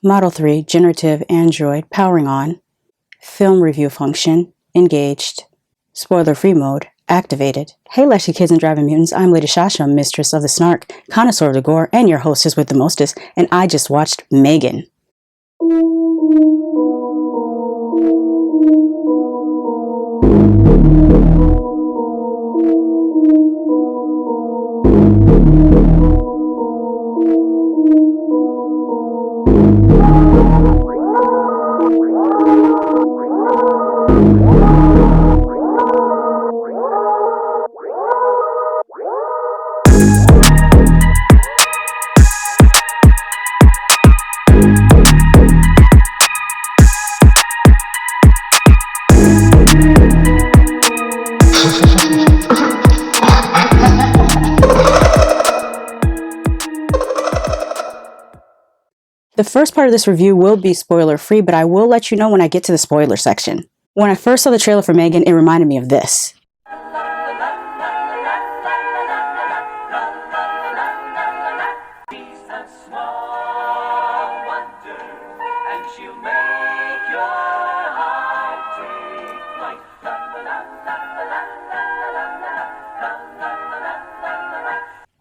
Model 3 Generative Android powering on. Film review function engaged. Spoiler-free mode activated. Hey Latchkey kids and driving mutants, I'm Lady Shasha, mistress of the snark, connoisseur of the gore, and your hostess with the mostest, and I just watched M3GAN. The first part of this review will be spoiler-free, but I will let you know when I get to the spoiler section. When I first saw the trailer for M3GAN, it reminded me of this.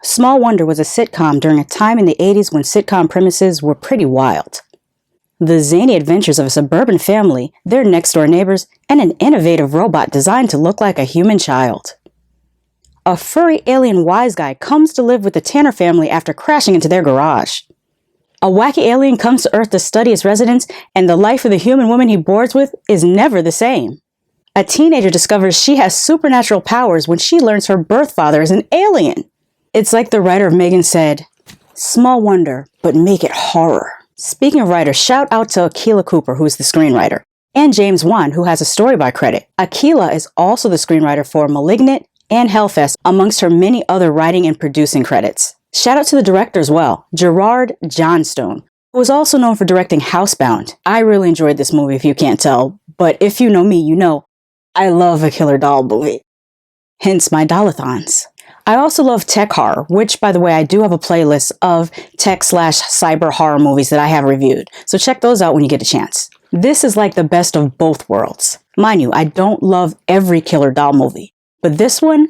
Small Wonder was a sitcom during a time in the 80s when sitcom premises were pretty wild. The zany adventures of a suburban family, their next-door neighbors, and an innovative robot designed to look like a human child. A furry alien wise guy comes to live with the Tanner family after crashing into their garage. A wacky alien comes to Earth to study his residents, and the life of the human woman he boards with is never the same. A teenager discovers she has supernatural powers when she learns her birth father is an alien. It's like the writer of M3GAN said, small wonder, but make it horror. Speaking of writers, shout out to Akela Cooper, who is the screenwriter, and James Wan, who has a story by credit. Akela is also the screenwriter for *Malignant* and *Hellfest*, amongst her many other writing and producing credits. Shout out to the director as well, Gerard Johnstone, who is also known for directing *Housebound*. I really enjoyed this movie if you can't tell, but if you know me, you know I love a killer doll movie. Hence my dollathons. I also love tech horror, which, by the way, I do have a playlist of tech/cyber horror movies that I have reviewed, so check those out when you get a chance. This is like the best of both worlds. Mind you, I don't love every killer doll movie, but this one,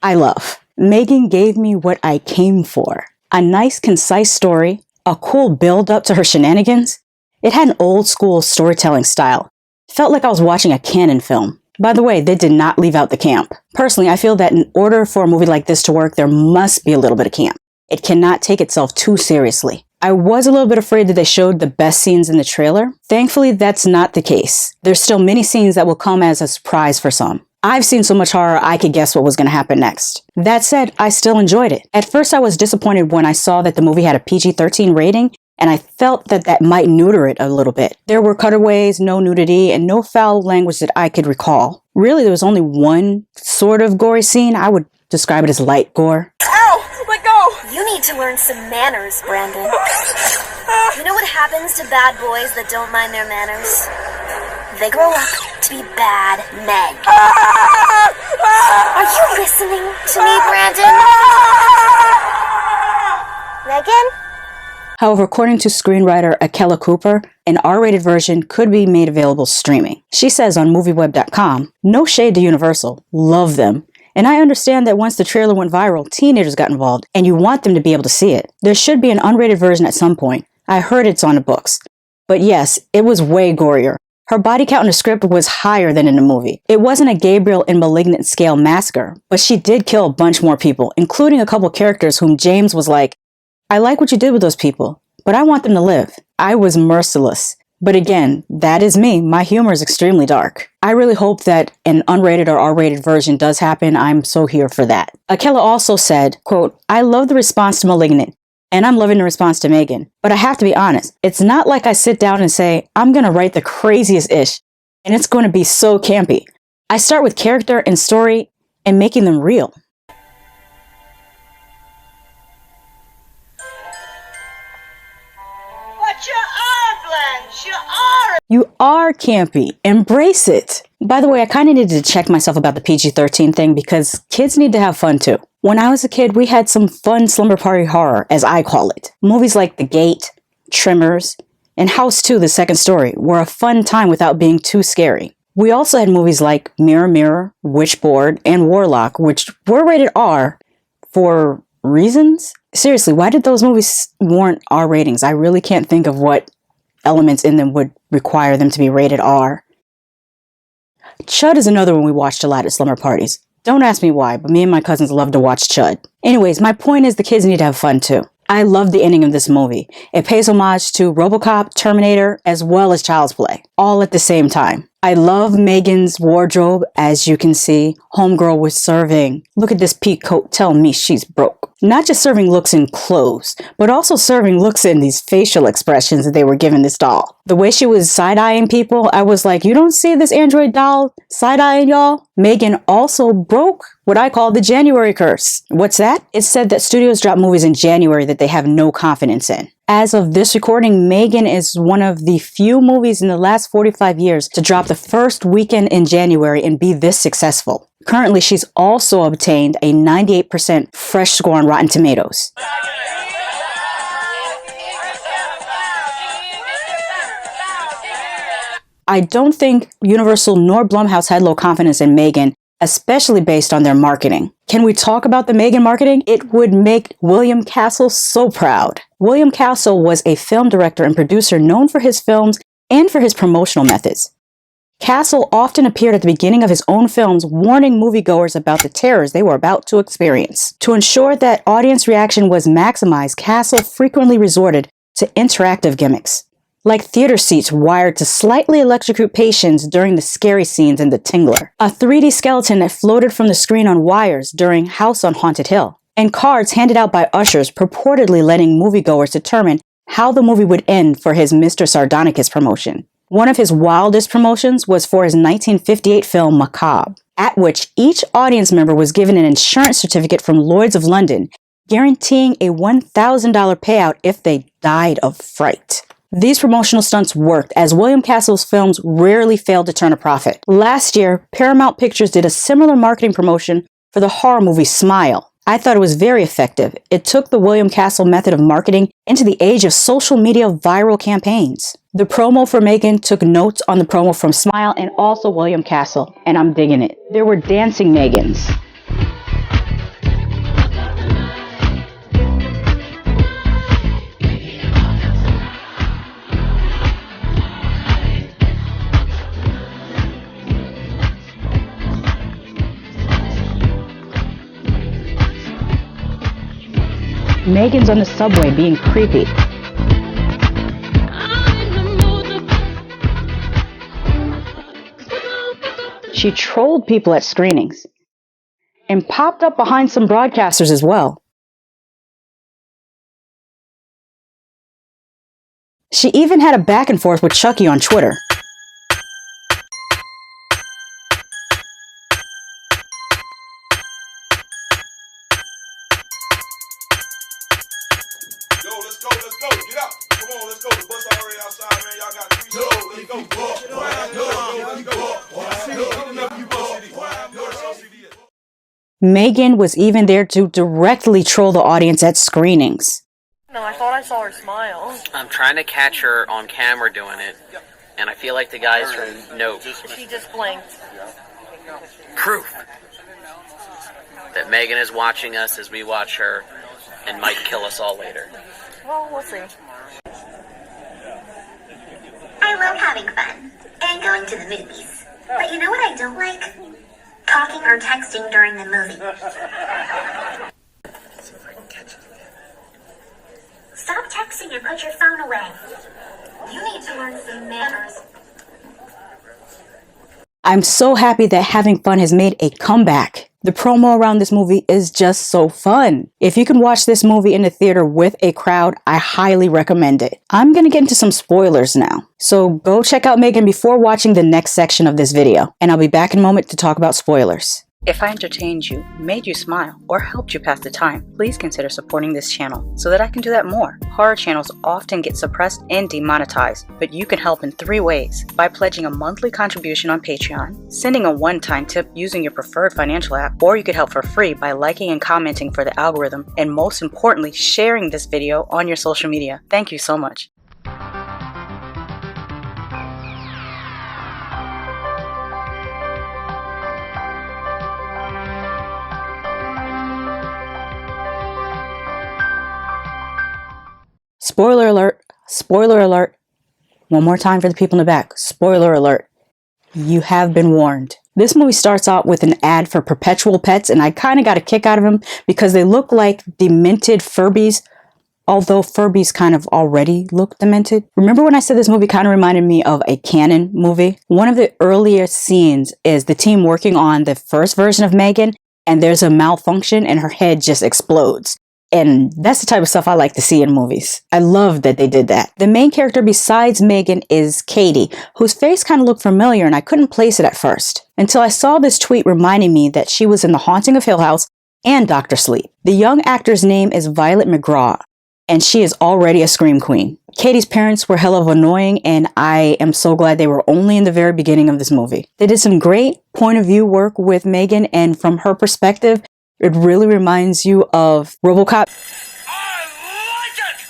I love. M3GAN gave me what I came for. A nice, concise story, a cool build-up to her shenanigans. It had an old-school storytelling style. Felt like I was watching a canon film. By the way, they did not leave out the camp. Personally, I feel that in order for a movie like this to work, there must be a little bit of camp. It cannot take itself too seriously. I was a little bit afraid that they showed the best scenes in the trailer. Thankfully, that's not the case. There's still many scenes that will come as a surprise for some. I've seen so much horror, I could guess what was going to happen next. That said, I still enjoyed it. At first, I was disappointed when I saw that the movie had a PG-13 rating, and I felt that that might neuter it a little bit. There were cutaways, no nudity, and no foul language that I could recall. Really, there was only one sort of gory scene. I would describe it as light gore. Ow! Let go! You need to learn some manners, Brandon. You know what happens to bad boys that don't mind their manners? They grow up to be bad men. Are you listening to me, Brandon? M3GAN? However, according to screenwriter Akela Cooper, an R-rated version could be made available streaming. She says on movieweb.com, no shade to Universal, love them. And I understand that once the trailer went viral, teenagers got involved, and you want them to be able to see it. There should be an unrated version at some point. I heard it's on the books. But yes, it was way gorier. Her body count in the script was higher than in the movie. It wasn't a Gabriel in *Malignant* scale massacre, but she did kill a bunch more people, including a couple characters whom James was like, I like what you did with those people, but I want them to live. I was merciless. But again, that is me. My humor is extremely dark. I really hope that an unrated or R-rated version does happen. I'm so here for that. Akela also said, quote, I love the response to *Malignant*, and I'm loving the response to M3GAN. But I have to be honest, it's not like I sit down and say, I'm going to write the craziest ish, and it's going to be so campy. I start with character and story and making them real. You are campy. Embrace it. By the way, I kind of needed to check myself about the PG-13 thing because kids need to have fun too. When I was a kid, we had some fun slumber party horror, as I call it. Movies like The Gate, Tremors, and House 2, The Second Story were a fun time without being too scary. We also had movies like Mirror Mirror, Witchboard, and Warlock, which were rated R for reasons. Seriously, why did those movies warrant R ratings? I really can't think of what elements in them would require them to be rated R. Chud is another one we watched a lot at slumber parties. Don't ask me why, but me and my cousins love to watch Chud. Anyways, my point is the kids need to have fun too. I love the ending of this movie. It pays homage to RoboCop, Terminator, as well as Child's Play, all at the same time. I love Megan's wardrobe, as you can see. Homegirl was serving. Look at this peak coat, tell me she's broke. Not just serving looks in clothes, but also serving looks in these facial expressions that they were giving this doll. The way she was side-eyeing people, I was like, you don't see this android doll side-eyeing y'all? Megan also broke what I call the January curse. What's that? It's said that studios drop movies in January that they have no confidence in. As of this recording, M3GAN is one of the few movies in the last 45 years to drop the first weekend in January and be this successful. Currently, she's also obtained a 98% fresh score on Rotten Tomatoes. I don't think Universal nor Blumhouse had low confidence in M3GAN, especially based on their marketing. Can we talk about the M3GAN marketing? It would make William Castle so proud. William Castle was a film director and producer known for his films and for his promotional methods. Castle often appeared at the beginning of his own films, warning moviegoers about the terrors they were about to experience. To ensure that audience reaction was maximized, Castle frequently resorted to interactive gimmicks, like theater seats wired to slightly electrocute patients during the scary scenes in The Tingler, a 3D skeleton that floated from the screen on wires during House on Haunted Hill, and cards handed out by ushers purportedly letting moviegoers determine how the movie would end for his Mr. Sardonicus promotion. One of his wildest promotions was for his 1958 film Macabre, at which each audience member was given an insurance certificate from Lloyd's of London, guaranteeing a $1,000 payout if they died of fright. These promotional stunts worked, as William Castle's films rarely failed to turn a profit. Last year, Paramount Pictures did a similar marketing promotion for the horror movie Smile. I thought it was very effective. It took the William Castle method of marketing into the age of social media viral campaigns. The promo for M3GAN took notes on the promo from Smile and also William Castle, and I'm digging it. There were dancing M3GANs. M3GAN's on the subway being creepy. She trolled people at screenings and popped up behind some broadcasters as well. She even had a back and forth with Chucky on Twitter. Let's go, get out. Come on, let's go. The bus already outside, man. Y'all got 3 shows. Let's go. M3GAN was even there to directly troll the audience at screenings. No, I thought I saw her smile. I'm trying to catch her on camera doing it, and I feel like the guys from Nope. She just blinked. Proof that M3GAN is watching us as we watch her and might kill us all later. Well, we'll see. I love having fun and going to the movies. But you know what I don't like? Talking or texting during the movie. Stop texting and put your phone away. You need to learn some manners. I'm so happy that having fun has made a comeback. The promo around this movie is just so fun. If you can watch this movie in the theater with a crowd, I highly recommend it. I'm gonna get into some spoilers now. So go check out M3GAN before watching the next section of this video, and I'll be back in a moment to talk about spoilers. If I entertained you, made you smile, or helped you pass the time, please consider supporting this channel so that I can do that more. Horror channels often get suppressed and demonetized, but you can help in 3 ways: by pledging a monthly contribution on Patreon, sending a one-time tip using your preferred financial app, or you could help for free by liking and commenting for the algorithm, and most importantly, sharing this video on your social media. Thank you so much. Spoiler alert. Spoiler alert. One more time for the people in the back. Spoiler alert. You have been warned. This movie starts out with an ad for Perpetual Pets, and I kind of got a kick out of them because they look like demented Furbies, although Furbies kind of already look demented. Remember when I said this movie kind of reminded me of a Canon movie? One of the earliest scenes is the team working on the first version of M3GAN, and there's a malfunction and her head just explodes. And that's the type of stuff I like to see in movies. I love that they did that. The main character besides M3GAN is Katie, whose face kind of looked familiar and I couldn't place it at first, until I saw this tweet reminding me that she was in The Haunting of Hill House and Dr. Sleep. The young actor's name is Violet McGraw, and she is already a scream queen. Katie's parents were hell of annoying, and I am so glad they were only in the very beginning of this movie. They did some great point of view work with M3GAN, and from her perspective, it really reminds you of RoboCop. I like it!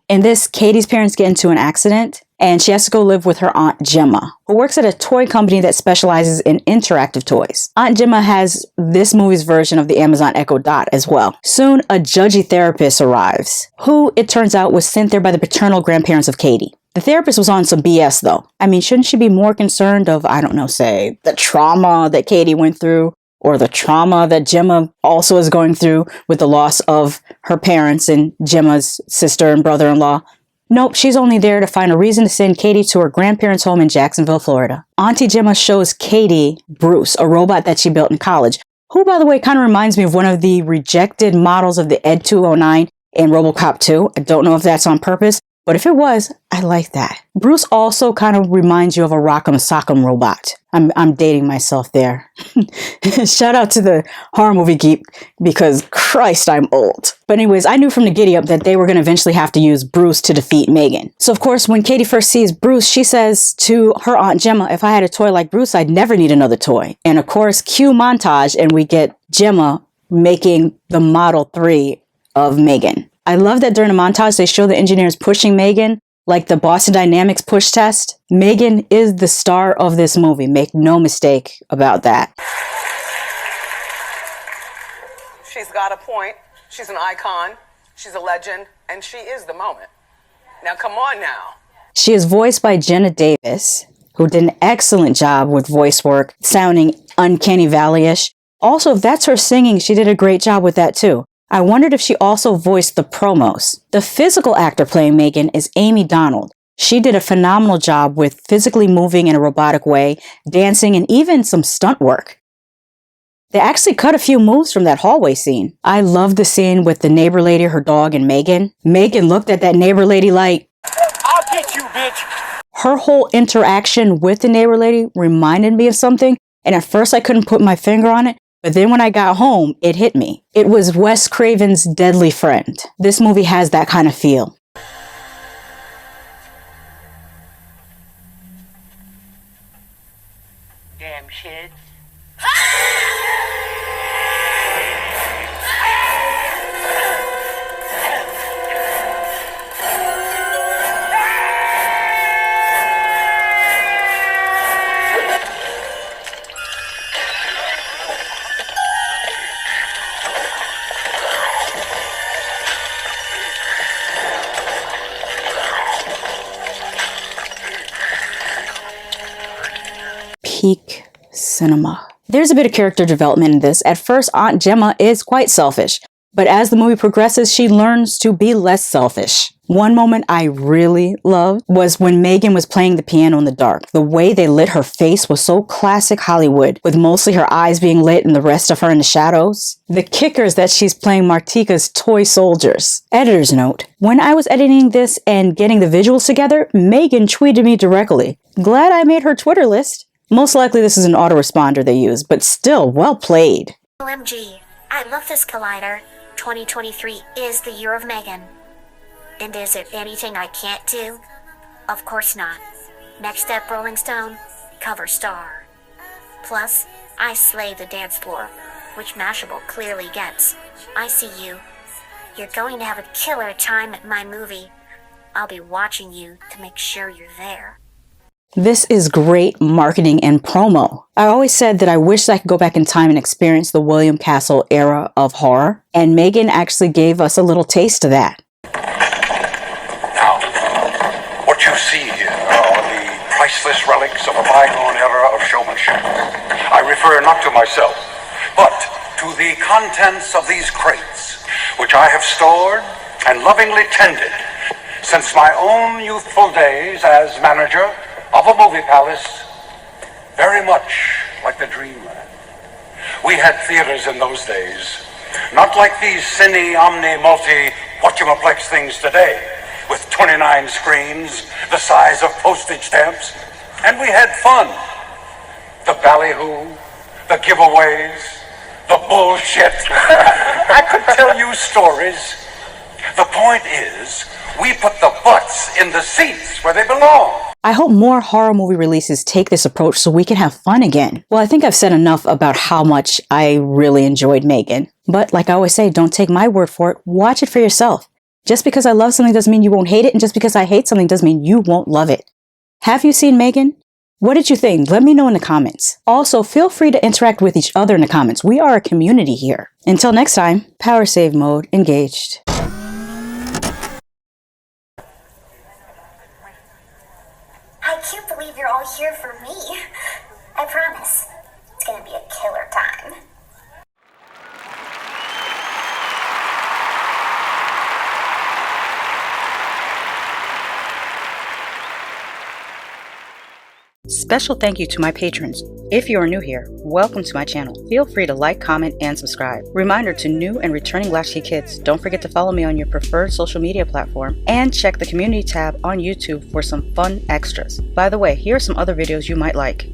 In this, Katie's parents get into an accident, and she has to go live with her Aunt Gemma, who works at a toy company that specializes in interactive toys. Aunt Gemma has this movie's version of the Amazon Echo Dot as well. Soon, a judgy therapist arrives, who, it turns out, was sent there by the paternal grandparents of Katie. The therapist was on some BS, though. I mean, shouldn't she be more concerned of, I don't know, say, the trauma that Katie went through, or the trauma that Gemma also is going through with the loss of her parents and Gemma's sister and brother-in-law? Nope, she's only there to find a reason to send Katie to her grandparents' home in Jacksonville, Florida. Auntie Gemma shows Katie Bruce, a robot that she built in college, who, by the way, kind of reminds me of one of the rejected models of the Ed 209 in RoboCop 2. I don't know if that's on purpose, but if it was, I like that. Bruce also kind of reminds you of a Rock'em Sock'em robot. I'm dating myself there. Shout out to the horror movie geek, because Christ, I'm old. But anyways, I knew from the giddy up that they were going to eventually have to use Bruce to defeat M3GAN. So of course, when Katie first sees Bruce, she says to her Aunt Gemma, if I had a toy like Bruce, I'd never need another toy. And of course, cue montage, and we get Gemma making the Model 3 of M3GAN. I love that during the montage, they show the engineers pushing M3GAN like the Boston Dynamics push test. M3GAN is the star of this movie. Make no mistake about that. She's got a point. She's an icon. She's a legend. And she is the moment. Now, come on now. She is voiced by Jenna Davis, who did an excellent job with voice work, sounding Uncanny Valley-ish. Also, if that's her singing, she did a great job with that too. I wondered if she also voiced the promos. The physical actor playing M3GAN is Amy Donald. She did a phenomenal job with physically moving in a robotic way, dancing, and even some stunt work. They actually cut a few moves from that hallway scene. I love the scene with the neighbor lady, her dog, and M3GAN. M3GAN looked at that neighbor lady like, I'll get you, bitch! Her whole interaction with the neighbor lady reminded me of something, and at first I couldn't put my finger on it. But then when I got home, it hit me. It was Wes Craven's Deadly Friend. This movie has that kind of feel. Damn kids. Peak cinema. There's a bit of character development in this. At first, Aunt Gemma is quite selfish, but as the movie progresses, she learns to be less selfish. One moment I really loved was when M3GAN was playing the piano in the dark. The way they lit her face was so classic Hollywood, with mostly her eyes being lit and the rest of her in the shadows. The kicker is that she's playing Martika's toy soldiers. Editor's note: when I was editing this and getting the visuals together, M3GAN tweeted me directly. Glad I made her Twitter list. Most likely this is an autoresponder they use, but still, well played. OMG, I love this collider. 2023 is the year of M3GAN. And is it anything I can't do? Of course not. Next step, Rolling Stone, cover star. Plus, I slay the dance floor, which Mashable clearly gets. I see you. You're going to have a killer time at my movie. I'll be watching you to make sure you're there. This is great marketing and promo. I always said that I wish I could go back in time and experience the William Castle era of horror, and M3GAN actually gave us a little taste of that. see here are the priceless relics of a bygone era of showmanship. I refer not to myself, but to the contents of these crates, which I have stored and lovingly tended since my own youthful days as manager of a movie palace, very much like the Dreamland. We had theaters in those days, not like these cine, omni, multi, whatchamaplex things today, with 29 screens, the size of postage stamps, and we had fun. The ballyhoo, the giveaways, the bullshit. I could tell you stories. The point is, we put the butts in the seats where they belong. I hope more horror movie releases take this approach so we can have fun again. Well, I think I've said enough about how much I really enjoyed M3GAN. But like I always say, don't take my word for it. Watch it for yourself. Just because I love something doesn't mean you won't hate it, and just because I hate something doesn't mean you won't love it. Have you seen M3GAN? What did you think? Let me know in the comments. Also, feel free to interact with each other in the comments. We are a community here. Until next time, power save mode engaged. I can't believe you're all here for me. I promise, it's gonna be a killer time. Special thank you to my patrons. If you are new here, welcome to my channel. Feel free to like, comment, and subscribe. Reminder to new and returning Latchkey kids, don't forget to follow me on your preferred social media platform and check the community tab on YouTube for some fun extras. By the way, here are some other videos you might like.